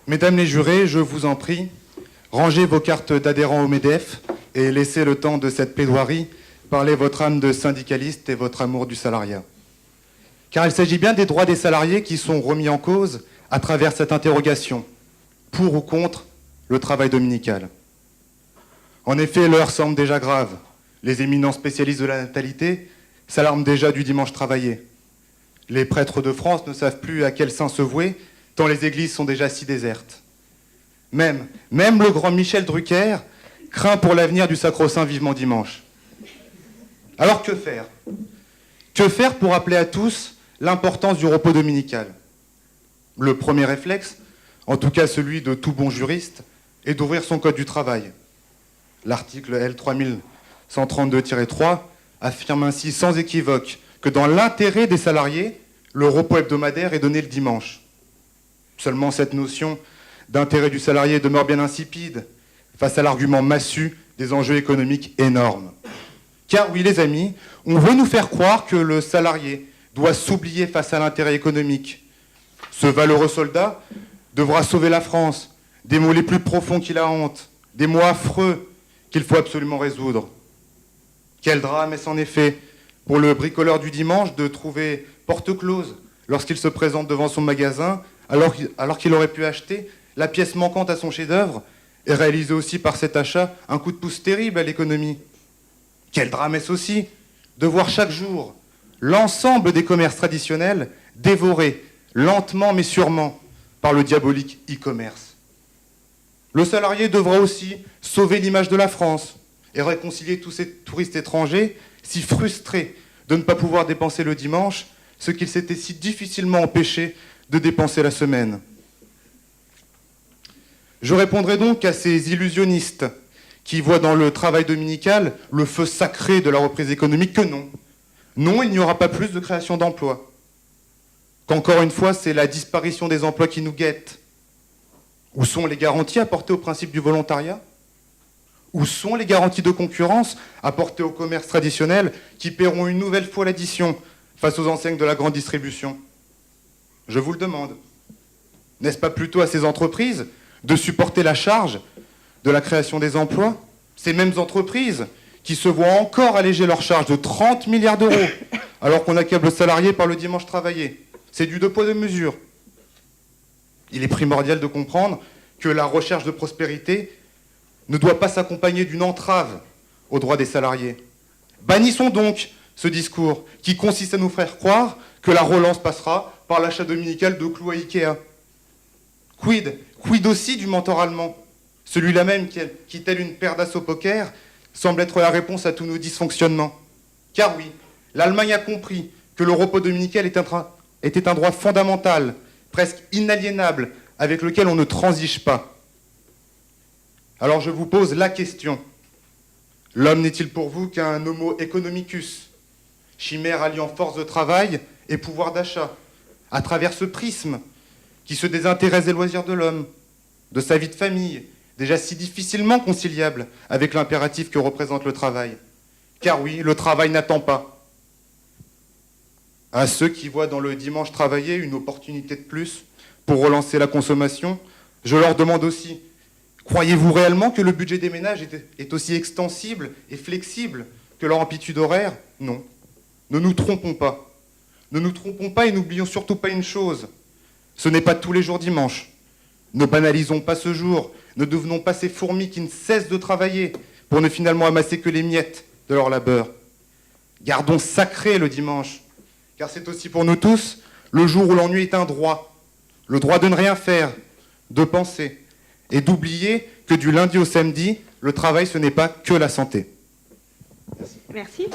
Mesdames les jurés, je vous en prie, rangez vos cartes d'adhérents au MEDEF et laissez le temps de cette plaidoirie parler votre âme de syndicaliste et votre amour du salariat. Car il s'agit bien des droits des salariés qui sont remis en cause à travers cette interrogation, pour ou contre le travail dominical. En effet, l'heure semble déjà grave. Les éminents spécialistes de la natalité s'alarment déjà du dimanche travaillé. Les prêtres de France ne savent plus à quel saint se vouer, tant les églises sont déjà si désertes. Même le grand Michel Drucker craint pour l'avenir du sacro-saint vivement dimanche. Alors que faire? Que faire pour rappeler à tous l'importance du repos dominical? Le premier réflexe, en tout cas celui de tout bon juriste, est d'ouvrir son code du travail. L'article L 3132-3 affirme ainsi sans équivoque que dans l'intérêt des salariés, le repos hebdomadaire est donné le dimanche. Seulement cette notion d'intérêt du salarié demeure bien insipide face à l'argument massu des enjeux économiques énormes. Car oui, les amis, on veut nous faire croire que le salarié doit s'oublier face à l'intérêt économique. Ce valeureux soldat devra sauver la France des maux les plus profonds qui la hantent, des maux affreux qu'il faut absolument résoudre. Quel drame est-ce en effet pour le bricoleur du dimanche de trouver porte close lorsqu'il se présente devant son magasin alors qu'il aurait pu acheter la pièce manquante à son chef-d'œuvre et réaliser aussi par cet achat un coup de pouce terrible à l'économie. Quel drame est-ce aussi de voir chaque jour l'ensemble des commerces traditionnels dévorés lentement mais sûrement par le diabolique e-commerce. Le salarié devra aussi sauver l'image de la France et réconcilier tous ces touristes étrangers si frustrés de ne pas pouvoir dépenser le dimanche ce qu'ils s'étaient si difficilement empêchés de dépenser la semaine. Je répondrai donc à ces illusionnistes qui voient dans le travail dominical le feu sacré de la reprise économique que non. Non, il n'y aura pas plus de création d'emplois. Qu'encore une fois, c'est la disparition des emplois qui nous guette. Où sont les garanties apportées au principe du volontariat? Où sont les garanties de concurrence apportées au commerce traditionnel qui paieront une nouvelle fois l'addition face aux enseignes de la grande distribution? Je vous le demande. N'est-ce pas plutôt à ces entreprises de supporter la charge de la création des emplois? Ces mêmes entreprises qui se voient encore alléger leurs charges de 30 milliards d'euros alors qu'on accable le salarié par le dimanche travaillé. C'est du deux poids deux mesures. Il est primordial de comprendre que la recherche de prospérité ne doit pas s'accompagner d'une entrave aux droits des salariés. Bannissons donc ce discours qui consiste à nous faire croire que la relance passera par l'achat dominical de clous à Ikea. Quid aussi du mentor allemand, celui-là même qui, tel une paire d'as au poker, semble être la réponse à tous nos dysfonctionnements. Car oui, l'Allemagne a compris que le repos dominical était un droit fondamental, presque inaliénable, avec lequel on ne transige pas. Alors je vous pose la question. L'homme n'est-il pour vous qu'un homo economicus, chimère alliant force de travail et pouvoir d'achat, à travers ce prisme qui se désintéresse des loisirs de l'homme, de sa vie de famille, déjà si difficilement conciliable avec l'impératif que représente le travail? Car oui, le travail n'attend pas. À ceux qui voient dans le dimanche travaillé une opportunité de plus pour relancer la consommation, je leur demande aussi, croyez-vous réellement que le budget des ménages est aussi extensible et flexible que leur amplitude horaire? Non. Ne nous trompons pas. Ne nous trompons pas et n'oublions surtout pas une chose. Ce n'est pas tous les jours dimanche. Ne banalisons pas ce jour. Ne devenons pas ces fourmis qui ne cessent de travailler pour ne finalement amasser que les miettes de leur labeur. Gardons sacré le dimanche, car c'est aussi pour nous tous le jour où l'ennui est un droit. Le droit de ne rien faire, de penser, et d'oublier que du lundi au samedi, le travail, ce n'est pas que la santé. Merci.